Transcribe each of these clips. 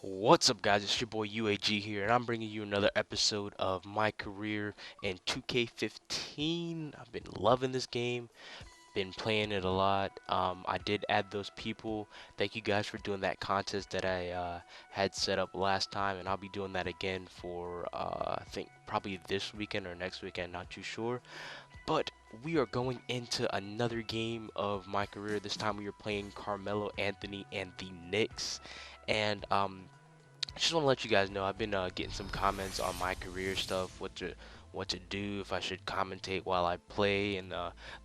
What's up, guys? It's your boy UAG here, and I'm bringing you another episode of My Career in 2K15. I've been loving this game, been playing it a lot. I did add those people. Thank you guys for doing that contest that I had set up last time, and I'll be doing that again for I think probably this weekend or next weekend, not too sure. But we are going into another game of My Career. This time we are playing Carmelo Anthony and the Knicks, and I just want to let you guys know I've been getting some comments on my career stuff, what to do, if I should commentate while I play, and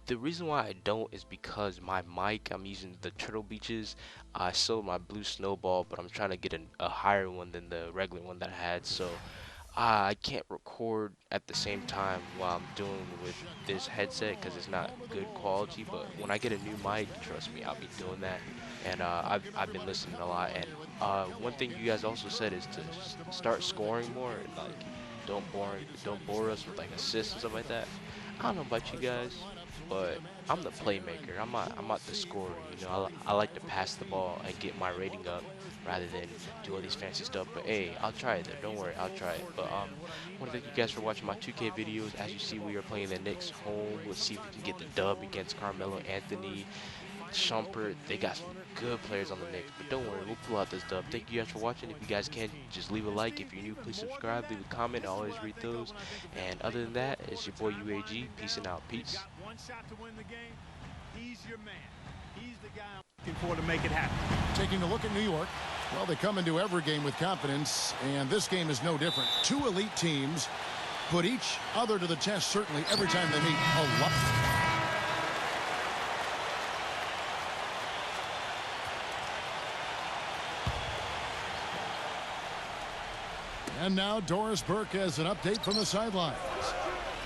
the reason why I don't is because my mic, I'm using the Turtle Beaches. I sold my blue snowball, but I'm trying to get a higher one than the regular one that I had, so I can't record at the same time while I'm doing with this headset because it's not good quality. But when I get a new mic, trust me, I'll be doing that. And I've been listening a lot. And one thing you guys also said is to start scoring more and like don't bore us with like assists and stuff like that. I don't know about you guys, but I'm the playmaker. I'm not the scorer. You know, I like to pass the ball and get my rating up rather than do all these fancy stuff. But hey, I'll try it though. Don't worry, I'll try it. But I want to thank you guys for watching my 2K videos. As you see, we are playing the Knicks home. Let's see if we can get the dub against Carmelo Anthony, Shumpert. They got some good players on the Knicks, but don't worry, we'll pull out this dub. Thank you guys for watching. If you guys can, just leave a like. If you're new, please subscribe, leave a comment. I always read those. And other than that, it's your boy UAG. Peace and out. Peace. One shot to win the game. He's your man. He's the guy I'm looking for to make it happen. Taking a look at New York. Well, they come into every game with confidence, and this game is no different. Two elite teams put each other to the test, certainly, every time they meet. A lot. And now Doris Burke has an update from the sidelines.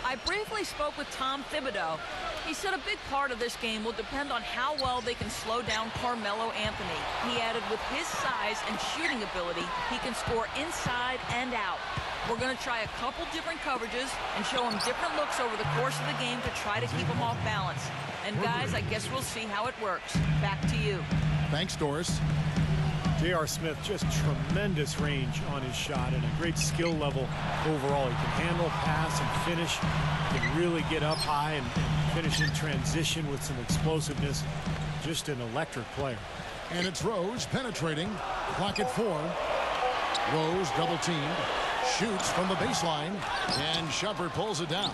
I briefly spoke with Tom Thibodeau. He said a big part of this game will depend on how well they can slow down Carmelo Anthony. He added with his size and shooting ability, he can score inside and out. We're going to try a couple different coverages and show him different looks over the course of the game to try to keep him off balance. And guys, I guess we'll see how it works. Back to you. Thanks, Doris. J.R. Smith, just tremendous range on his shot and a great skill level overall. He can handle, pass, and finish. He can really get up high and finish in transition with some explosiveness. Just an electric player. And it's Rose penetrating. Clock at 4. Rose double teamed. Shoots from the baseline. And Shumpert pulls it down.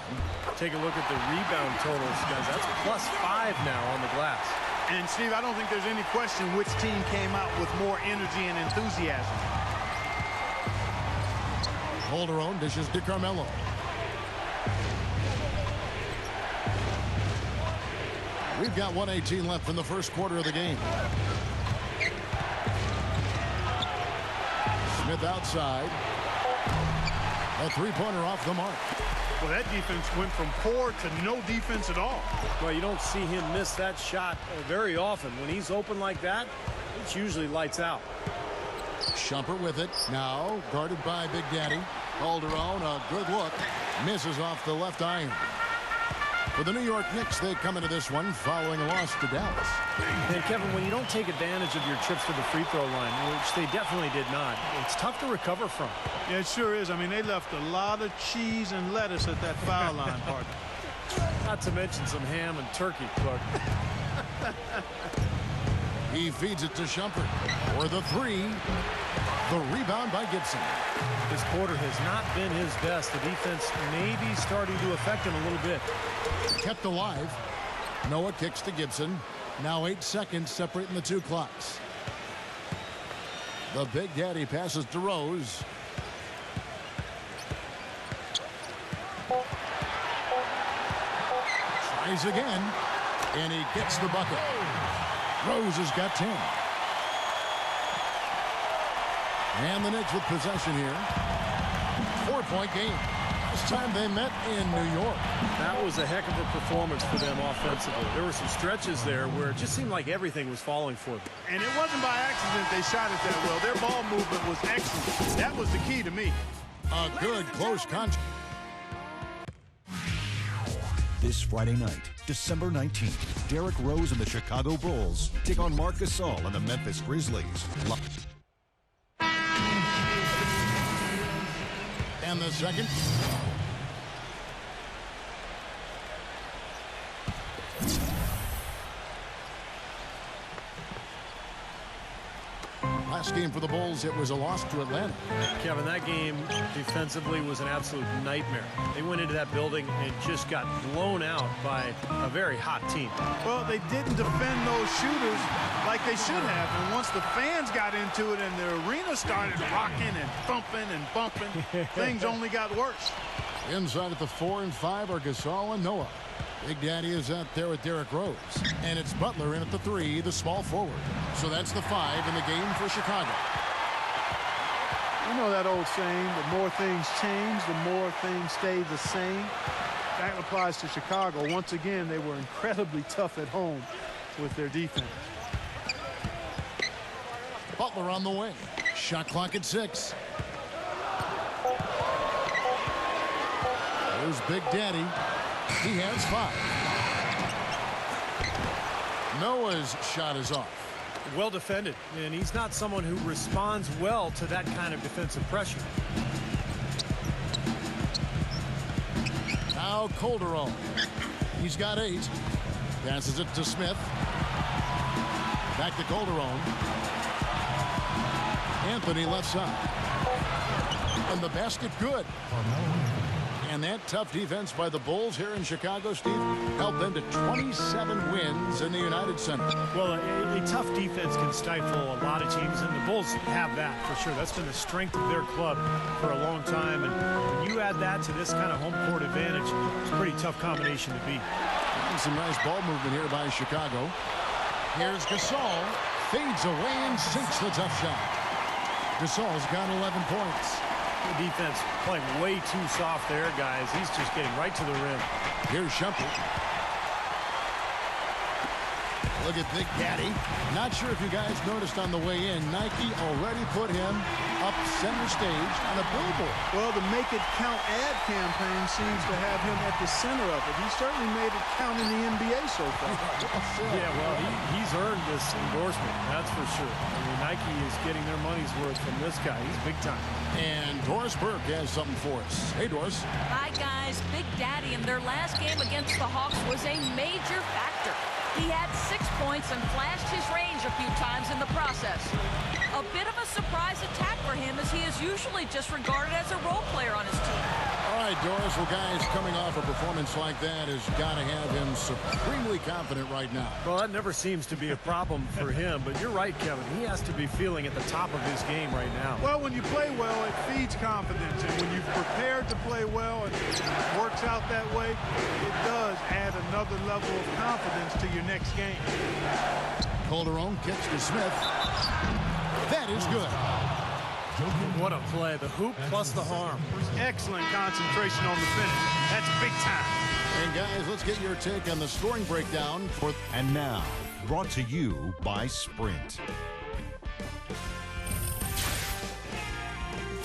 Take a look at the rebound totals, guys. That's +5 now on the glass. And, Steve, I don't think there's any question which team came out with more energy and enthusiasm. Calderon dishes to Carmelo. We've got 1:18 left in the first quarter of the game. Smith outside. A three-pointer off the mark. Well, that defense went from poor to no defense at all. Well, you don't see him miss that shot very often. When he's open like that, it's usually lights out. Shumpert with it. Now guarded by Big Daddy. Calderon, a good look. Misses off the left iron. For the New York Knicks, they come into this one following a loss to Dallas. And Kevin, when you don't take advantage of your trips to the free throw line, which they definitely did not, it's tough to recover from. Yeah, it sure is. I mean, they left a lot of cheese and lettuce at that foul line, partner. Not to mention some ham and turkey, Clark. He feeds it to Shumpert for the three. The rebound by Gibson. This quarter has not been his best. The defense may be starting to affect him a little bit. Kept alive. Noah kicks to Gibson. Now 8 seconds separating the two clocks. The Big Daddy passes to Rose. Tries again. And he gets the bucket. Rose has got 10. And the Knicks with possession here. 4-point game. This time they met in New York. That was a heck of a performance for them offensively. There were some stretches there where it just seemed like everything was falling for them. And it wasn't by accident they shot it that well. Their ball movement was excellent. That was the key to me. A good close contact. This Friday night, December 19th, Derrick Rose and the Chicago Bulls take on Marc Gasol and the Memphis Grizzlies. And the second. Last game for the Bulls, it was a loss to Atlanta. Kevin, that game defensively was an absolute nightmare. They went into that building and just got blown out by a very hot team. Well, they didn't defend those shooters like they should have. And once the fans got into it and the arena started rocking and thumping and bumping, things only got worse. Inside at the 4 and 5 are Gasol and Noah. Big Daddy is out there with Derrick Rose. And it's Butler in at the 3, the small forward. So that's the 5 in the game for Chicago. You know that old saying, the more things change, the more things stay the same. That applies to Chicago. Once again, they were incredibly tough at home with their defense. Butler on the wing. Shot clock at 6. There's Big Daddy. He has 5. Noah's shot is off. Well defended, and he's not someone who responds well to that kind of defensive pressure. Now Calderon. He's got 8. Passes it to Smith. Back to Calderon. Anthony left side. And the basket good. And that tough defense by the Bulls here in Chicago, Steve, helped them to 27 wins in the United Center. Well, a tough defense can stifle a lot of teams, and the Bulls have that for sure. That's been the strength of their club for a long time, and when you add that to this kind of home court advantage, it's a pretty tough combination to beat. And some nice ball movement here by Chicago. Here's Gasol, fades away and sinks the tough shot. Gasol's got 11 points. The defense playing way too soft there, guys. He's just getting right to the rim. Here's Shumpert. Look at Big Daddy. Not sure if you guys noticed on the way in, Nike already put him up center stage on a billboard. Well, the Make It Count ad campaign seems to have him at the center of it. He certainly made it count in the NBA so far. Yeah, well, he's earned this endorsement, that's for sure. I mean, Nike is getting their money's worth from this guy. He's big time. And Doris Burke has something for us. Hey, Doris. Hi, guys. Big Daddy in their last game against the Hawks was a major factor. He had 6 points and flashed his range a few times in the process. A bit of a surprise attack for him, as he is usually just regarded as a role player on his team. All right, Doris. Well, guys, coming off a performance like that has got to have him supremely confident right now. Well, that never seems to be a problem for him, but you're right, Kevin. He has to be feeling at the top of his game right now. Well, when you play well, it feeds confidence. And when you've prepared to play well and it works out that way, it does add another level of confidence to your next game. Calderon kicks to Smith. That is good. What a play. The hoop plus the harm. Excellent concentration on the finish. That's big time. And guys, let's get your take on the scoring breakdown for. And now, brought to you by Sprint.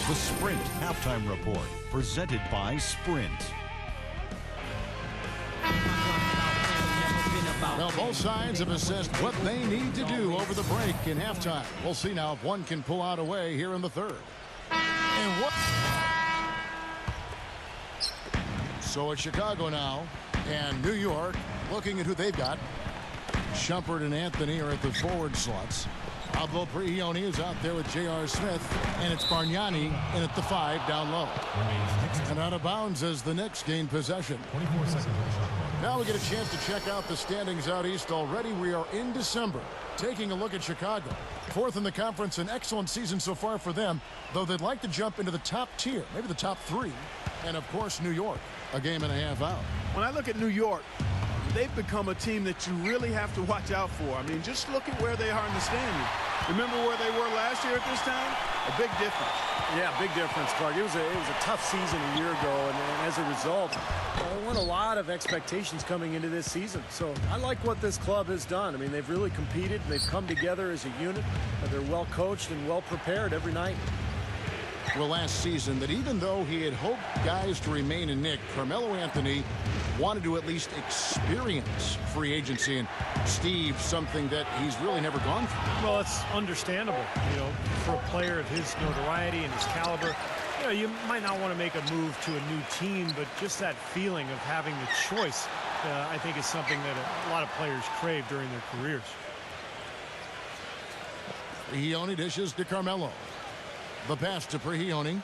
The Sprint Halftime Report, presented by Sprint. Well, both sides have assessed what they need to do over the break in halftime. We'll see now if one can pull out a way here in the third. And what? So it's Chicago now, and New York looking at who they've got. Shumpert and Anthony are at the forward slots. Pablo Prigioni is out there with J.R. Smith, and it's Bargnani in at the 5 down low. And out of bounds as the Knicks gain possession. 24 seconds. Now we get a chance to check out the standings out east. Already we are in December. Taking a look at Chicago. 4th in the conference, an excellent season so far for them, though they'd like to jump into the top tier, maybe the top 3. And of course, New York, a game and a half out. When I look at New York, they've become a team that you really have to watch out for. I mean, just look at where they are in the standings. Remember where they were last year at this time? A big difference. Yeah, big difference, Clark. It was a tough season a year ago, and as a result, there weren't a lot of expectations coming into this season. So I like what this club has done. I mean, they've really competed. They've come together as a unit. They're well coached and well prepared every night. Well, last season, that even though he had hoped guys to remain in Nick, Carmelo Anthony wanted to at least experience free agency. And Steve, something that he's really never gone through. Well, it's understandable, you know, for a player of his notoriety and his caliber. You know, you might not want to make a move to a new team, but just that feeling of having the choice, I think is something that a lot of players crave during their careers. Prigioni dishes to Carmelo. The pass to Prigioni.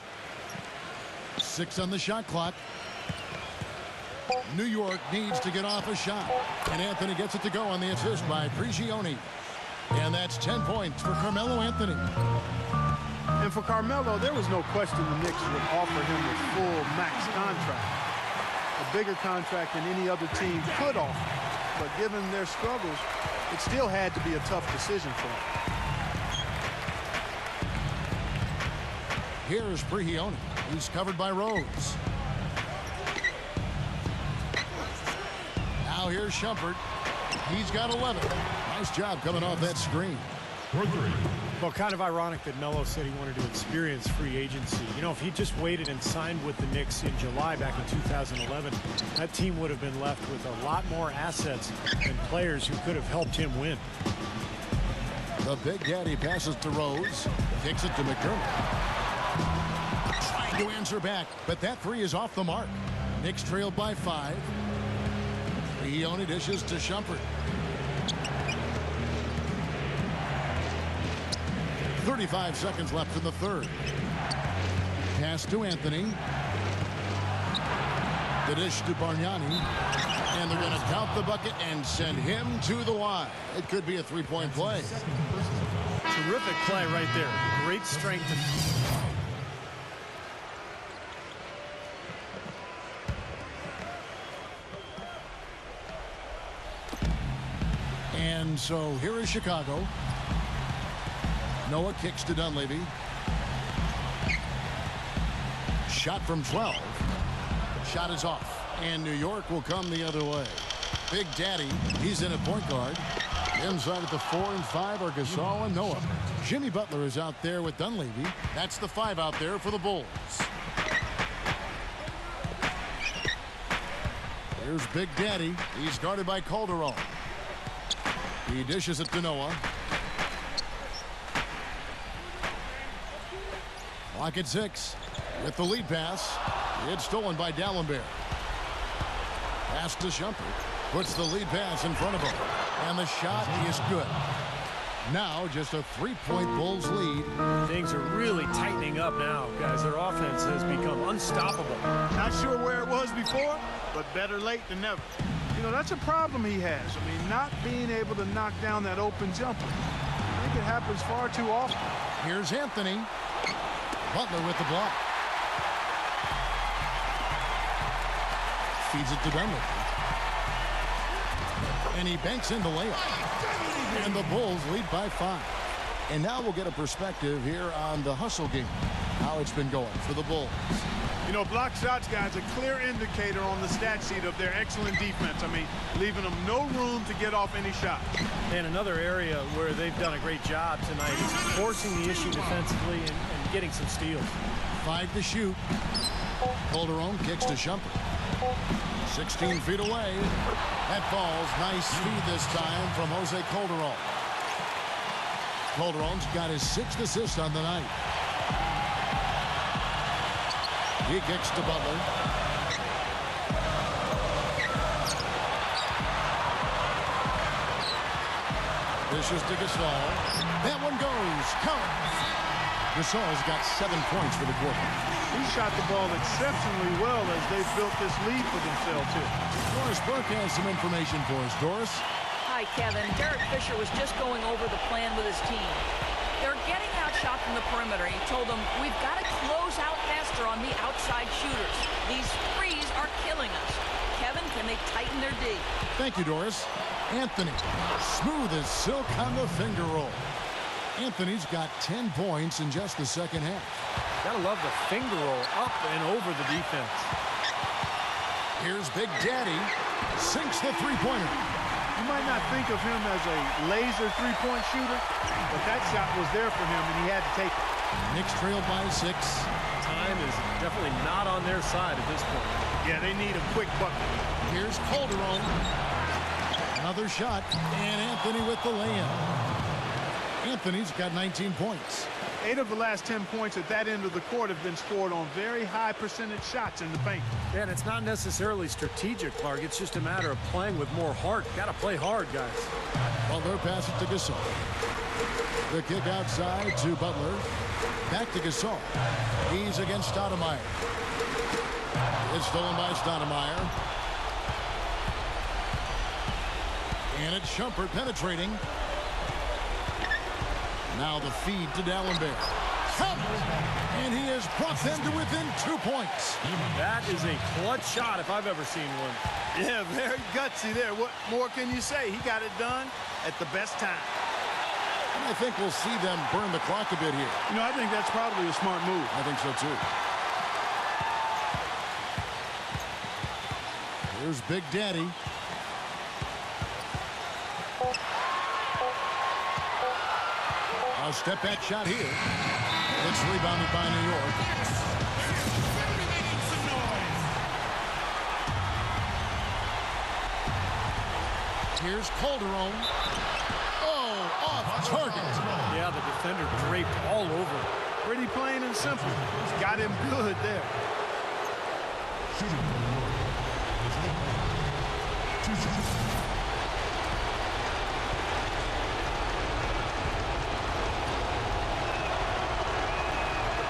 6 on the shot clock. New York needs to get off a shot. And Anthony gets it to go on the assist by Prigioni. And that's 10 points for Carmelo Anthony. And for Carmelo, there was no question the Knicks would offer him a full max contract. A bigger contract than any other team could offer. But given their struggles, it still had to be a tough decision for him. Here's Prigioni. He's covered by Rose. Now here's Shumpert. He's got 11. Nice job coming off that screen. Well, kind of ironic that Melo said he wanted to experience free agency. You know, if he just waited and signed with the Knicks in July back in 2011, that team would have been left with a lot more assets and players who could have helped him win. The Big Daddy passes to Rose. Kicks it to McDermott. Trying to answer back, but that three is off the mark. Knicks trailed by 5. Prigioni dishes to Shumpert. 35 seconds left in the third. Pass to Anthony. The dish to Bargnani. And they're going to count the bucket and send him to the line. It could be a three-point play. Terrific play right there. Great strength. And so here is Chicago. Noah kicks to Dunleavy. Shot from 12. Shot is off. And New York will come the other way. Big Daddy, he's in at point guard. Inside at the 4 and 5 are Gasol and Noah. Jimmy Butler is out there with Dunleavy. That's the 5 out there for the Bulls. Here's Big Daddy. He's guarded by Calderon. He dishes it to Noah. Clock at 6. With the lead pass. It's stolen by Dallenberg. Pass to Shumpert. Puts the lead pass in front of him. And the shot is good. Now just a 3-point Bulls lead. Things are really tightening up now, guys. Their offense has become unstoppable. Not sure where it was before, but better late than never. You know, that's a problem he has. I mean, not being able to knock down that open jumper. I think it happens far too often. Here's Anthony. Butler with the block. Feeds it to Dunleavy. And he banks in the layup. And the Bulls lead by 5. And now we'll get a perspective here on the hustle game. How it's been going for the Bulls. You know, block shots, guys, a clear indicator on the stat sheet of their excellent defense. I mean, leaving them no room to get off any shots. And another area where they've done a great job tonight is forcing the issue defensively and getting some steals. 5 to shoot. Calderon kicks to Shumpert. 16 feet away. That falls. Nice speed this time from Jose Calderon. Calderon's got his 6th assist on the night. He kicks to Butler. Dishes to Gasol. That one goes. Counts. Gasol's got 7 points for the quarter. He shot the ball exceptionally well as they've built this lead for themselves here. Doris Burke has some information for us. Doris? Hi, Kevin. Derek Fisher was just going over the plan with his team. They're getting outshot from the perimeter. He told them, we've got to close out faster on the outside shooters. These threes are killing us. Kevin, can they tighten their D? Thank you, Doris. Anthony, smooth as silk on the finger roll. Anthony's got 10 points in just the second half. Gotta love the finger roll up and over the defense. Here's Big Daddy. Sinks the three-pointer. You might not think of him as a laser three-point shooter, but that shot was there for him, and he had to take it. Knicks trailed by 6. Time is definitely not on their side at this point. Yeah, they need a quick bucket. Here's Calderon. Another shot, and Anthony with the lay-in. Anthony's got 19 points. 8 of the last 10 points at that end of the court have been scored on very high percentage shots in the paint. Yeah, and it's not necessarily strategic, Clark. It's just a matter of playing with more heart. Got to play hard, guys. Butler passes to Gasol. The kick outside to Butler. Back to Gasol. He's against Stoudemire. It's stolen by Stoudemire. And it's Shumpert penetrating. Now the feed to D'Alembert. And he has brought them to within 2 points. That is a clutch shot if I've ever seen one. Yeah, very gutsy there. What more can you say? He got it done at the best time. And I think we'll see them burn the clock a bit here. You know, I think that's probably a smart move. I think so, too. Here's Big Daddy. A step back shot here. It's rebounded by New York. Here's Calderon. Oh, off target. Yeah, the defender draped all over. Pretty plain and simple. He's got him good there.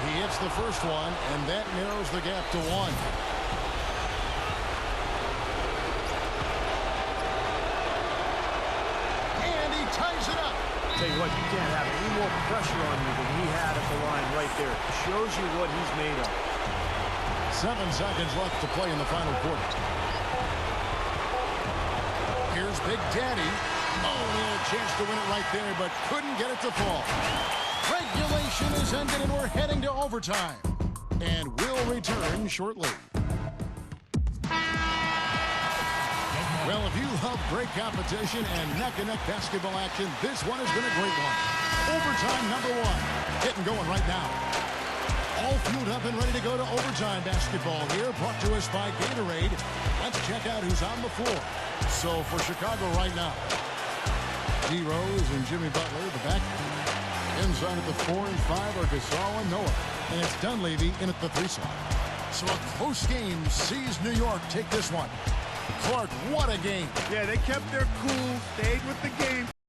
He hits the first one, and that narrows the gap to 1. And he ties it up. Tell you what, you can't have any more pressure on you than he had at the line right there. Shows you what he's made of. 7 seconds left to play in the final quarter. Here's Big Daddy. Oh, he had a chance to win it right there, but couldn't get it to fall. Regulation is ended, and we're heading to overtime. And we'll return shortly. Well, if you love great competition and neck-and-neck basketball action, this one has been a great one. Overtime number 1. Getting going right now. All fueled up and ready to go to overtime basketball here, brought to us by Gatorade. Let's check out who's on the floor. So for Chicago right now, D. Rose and Jimmy Butler, the back. Inside at the 4 and 5 are Gasol and Noah. And it's Dunleavy in at the 3 slot. So a close game sees New York take this one. Clark, what a game. Yeah, they kept their cool, stayed with the game.